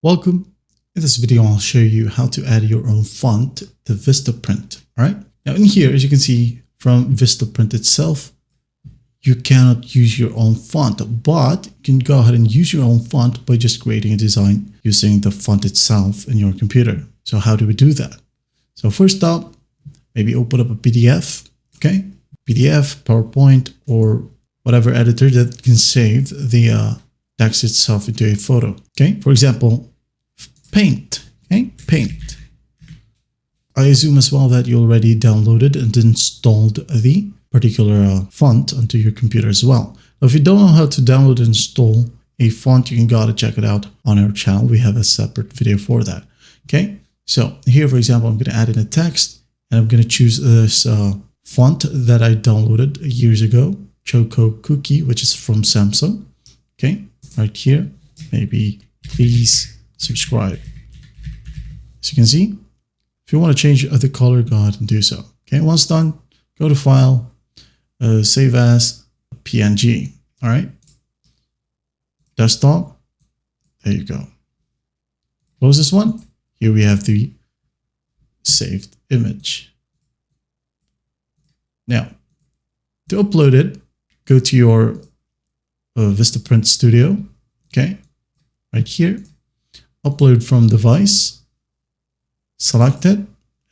Welcome. In this video, I'll show you how to add your own font to Vistaprint. All right. Now in here, as you can see from Vistaprint itself, you cannot use your own font, but you can go ahead and use your own font by just creating a design using the font itself in your computer. So how do we do that? So first up, maybe open up a PDF, okay? PDF, PowerPoint, or whatever editor that can save the text itself into a photo, okay? For example, Paint, okay? Paint. I assume as well that you already downloaded and installed the particular font onto your computer as well. Now, if you don't know how to download and install a font, you can go to check it out on our channel. We have a separate video for that, okay? So here, for example, I'm going to add in a text and I'm going to choose this font that I downloaded years ago, Choco Cookie, which is from Samsung, okay? Right here, maybe please subscribe. As you can see, if you want to change the color, go ahead and do so. Okay, once done, go to File, Save as PNG. All right, Desktop. There you go. Close this one. Here we have the saved image. Now, to upload it, go to your Vistaprint Studio. Okay, right here. Upload from device, select it,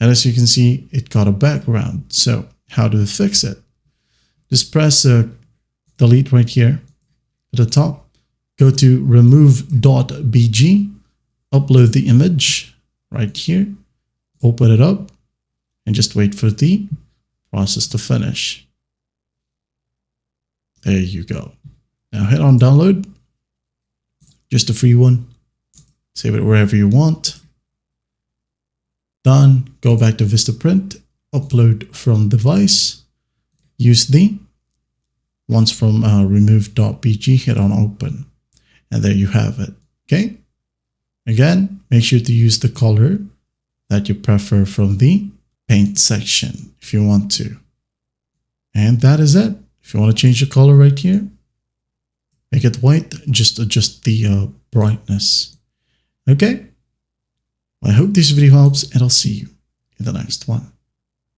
and as you can see, it got a background. So how do we fix it? Just press delete right here at the top, go to remove.bg, upload the image right here, open it up, and just wait for the process to finish. There you go. Now hit on download, just a free one. Save it wherever you want. Done. Go back to Vistaprint. Upload from device. Use the once from remove.bg. Hit on open. And there you have it. Okay. Again, make sure to use the color that you prefer from the paint section if you want to. And that is it. If you want to change the color right here, make it white. Just adjust the brightness. Okay, I hope this video helps and I'll see you in the next one.